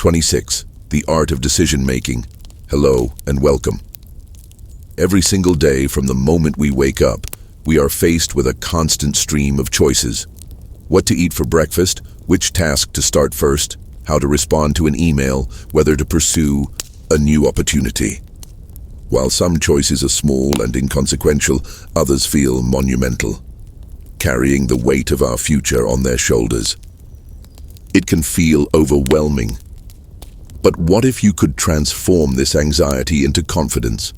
26. The art of decision making. Hello and welcome. Every single day from the moment we wake up, we are faced with a constant stream of choices. What to eat for breakfast, which task to start first, how to respond to an email, whether to pursue a new opportunity. While some choices are small and inconsequential, others feel monumental, carrying the weight of our future on their shoulders. It can feel overwhelming. But what if you could transform this anxiety into confidence?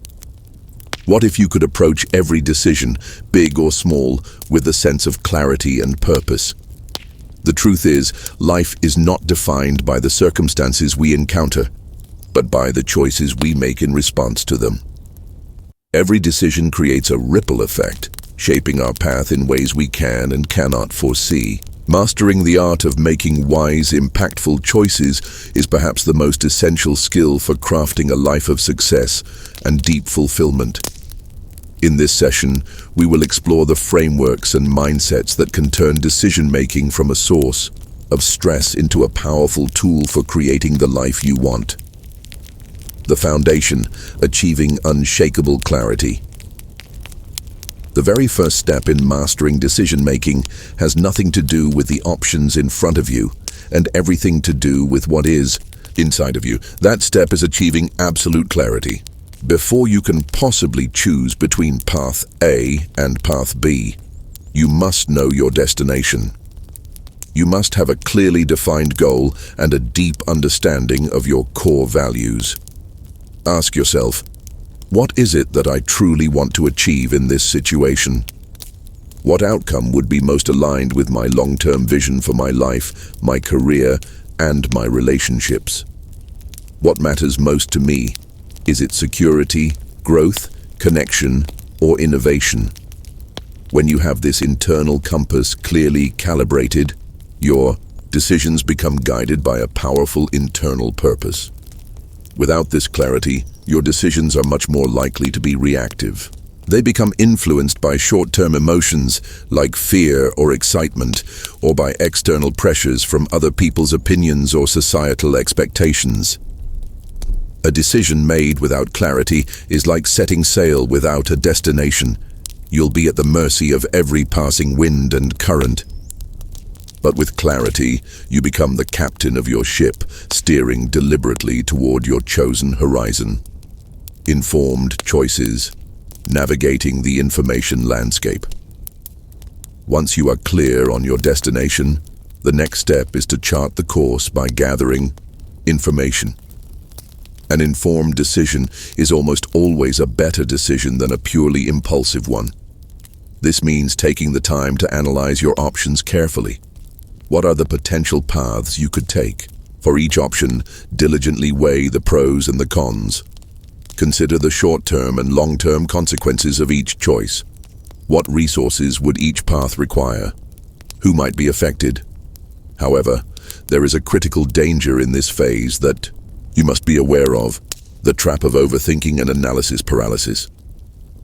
What if you could approach every decision, big or small, with a sense of clarity and purpose? The truth is, life is not defined by the circumstances we encounter, but by the choices we make in response to them. Every decision creates a ripple effect, shaping our path in ways we can and cannot foresee. Mastering the art of making wise, impactful choices is perhaps the most essential skill for crafting a life of success and deep fulfillment. In this session, we will explore the frameworks and mindsets that can turn decision-making from a source of stress into a powerful tool for creating the life you want. The foundation: achieving unshakable clarity. The very first step in mastering decision-making has nothing to do with the options in front of you and everything to do with what is inside of you. That step is achieving absolute clarity. Before you can possibly choose between path A and path B, you must know your destination. You must have a clearly defined goal and a deep understanding of your core values. Ask yourself, what is it that I truly want to achieve in this situation? What outcome would be most aligned with my long-term vision for my life, my career, and my relationships? What matters most to me? Is it security, growth, connection, or innovation? When you have this internal compass clearly calibrated, your decisions become guided by a powerful internal purpose. Without this clarity, your decisions are much more likely to be reactive. They become influenced by short-term emotions like fear or excitement, or by external pressures from other people's opinions or societal expectations. A decision made without clarity is like setting sail without a destination. You'll be at the mercy of every passing wind and current. But with clarity, you become the captain of your ship, steering deliberately toward your chosen horizon. Informed choices, navigating the information landscape. Once you are clear on your destination, the next step is to chart the course by gathering information. An informed decision is almost always a better decision than a purely impulsive one. This means taking the time to analyze your options carefully. What are the potential paths you could take? For each option, diligently weigh the pros and the cons. Consider the short-term and long-term consequences of each choice. What resources would each path require? Who might be affected? However, there is a critical danger in this phase that you must be aware of: the trap of overthinking and analysis paralysis.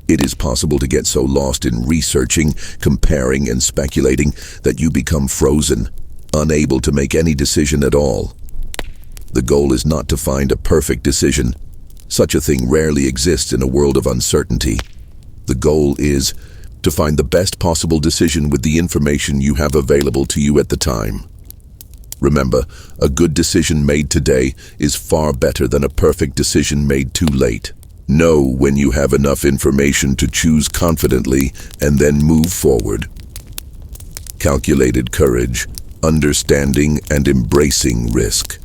It is possible to get so lost in researching, comparing, and speculating that you become frozen, unable to make any decision at all. The goal is not to find a perfect decision. Such a thing rarely exists in a world of uncertainty. The goal is to find the best possible decision with the information you have available to you at the time. Remember, a good decision made today is far better than a perfect decision made too late. Know when you have enough information to choose confidently and then move forward. Calculated courage, understanding and embracing risk.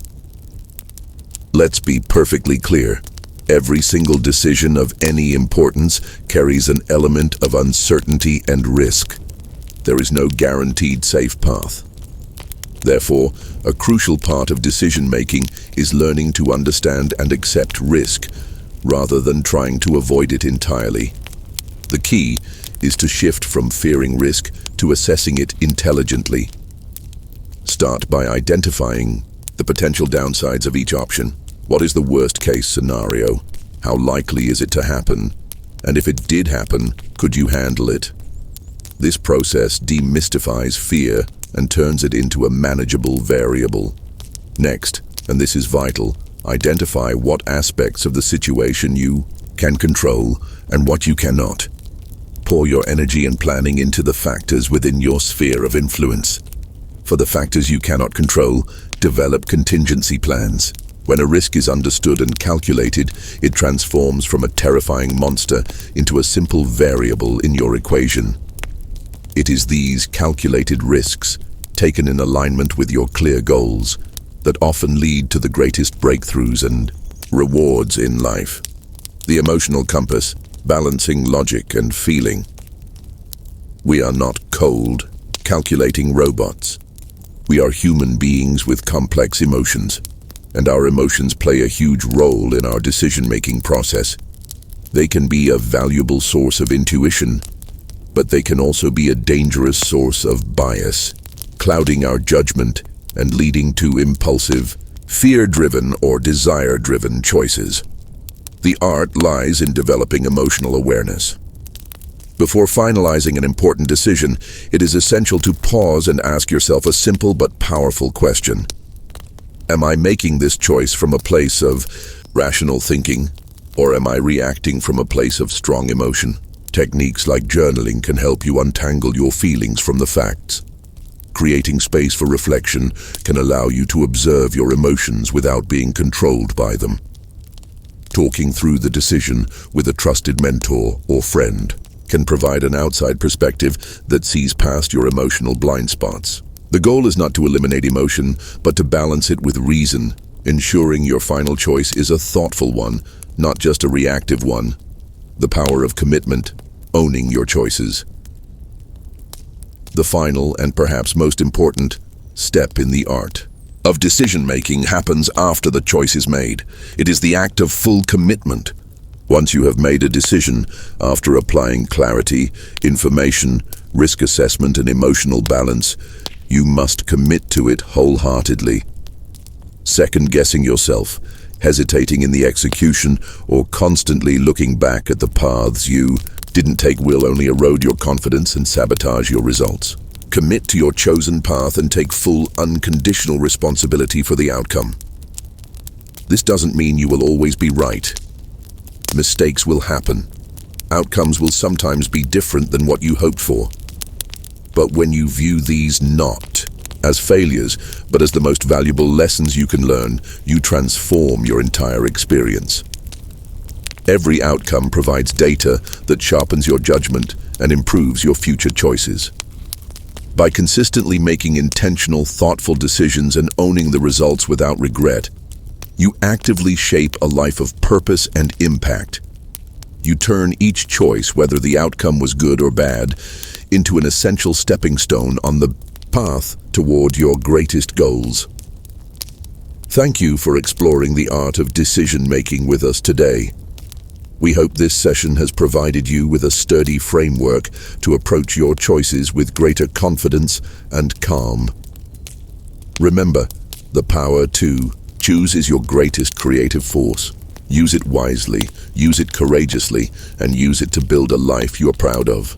Let's be perfectly clear. Every single decision of any importance carries an element of uncertainty and risk. There is no guaranteed safe path. Therefore, a crucial part of decision-making is learning to understand and accept risk, rather than trying to avoid it entirely. The key is to shift from fearing risk to assessing it intelligently. Start by identifying the potential downsides of each option. What is the worst-case scenario? How likely is it to happen? And if it did happen, could you handle it? This process demystifies fear and turns it into a manageable variable. Next, And this is vital. Identify what aspects of the situation you can control and what you cannot. Pour your energy and planning into the factors within your sphere of influence. For the factors you cannot control, develop contingency plans. When a risk is understood and calculated, it transforms from a terrifying monster into a simple variable in your equation. It is these calculated risks, taken in alignment with your clear goals, that often lead to the greatest breakthroughs and rewards in life. The emotional compass, balancing logic and feeling. We are not cold, calculating robots. We are human beings with complex emotions, and our emotions play a huge role in our decision-making process. They can be a valuable source of intuition, but they can also be a dangerous source of bias, clouding our judgment and leading to impulsive, fear-driven or desire-driven choices. The art lies in developing emotional awareness. Before finalizing an important decision, it is essential to pause and ask yourself a simple but powerful question. Am I making this choice from a place of rational thinking, or am I reacting from a place of strong emotion? Techniques like journaling can help you untangle your feelings from the facts. Creating space for reflection can allow you to observe your emotions without being controlled by them. Talking through the decision with a trusted mentor or friend can provide an outside perspective that sees past your emotional blind spots. The goal is not to eliminate emotion, but to balance it with reason, ensuring your final choice is a thoughtful one, not just a reactive one. The power of commitment, owning your choices. The final and perhaps most important step in the art of decision-making happens after the choice is made. It is the act of full commitment. Once you have made a decision, after applying clarity, information, risk assessment, and emotional balance, you must commit to it wholeheartedly. Second-guessing yourself, hesitating in the execution, or constantly looking back at the paths you didn't take will only erode your confidence and sabotage your results. Commit to your chosen path and take full, unconditional responsibility for the outcome. This doesn't mean you will always be right. Mistakes will happen. Outcomes will sometimes be different than what you hoped for. But when you view these not as failures, but as the most valuable lessons you can learn, you transform your entire experience. Every outcome provides data that sharpens your judgment and improves your future choices. By consistently making intentional, thoughtful decisions and owning the results without regret, you actively shape a life of purpose and impact. You turn each choice, whether the outcome was good or bad, into an essential stepping stone on the path toward your greatest goals. Thank you for exploring the art of decision-making with us today. We hope this session has provided you with a sturdy framework to approach your choices with greater confidence and calm. Remember, the power to choose is your greatest creative force. Use it wisely, use it courageously, and use it to build a life you are proud of.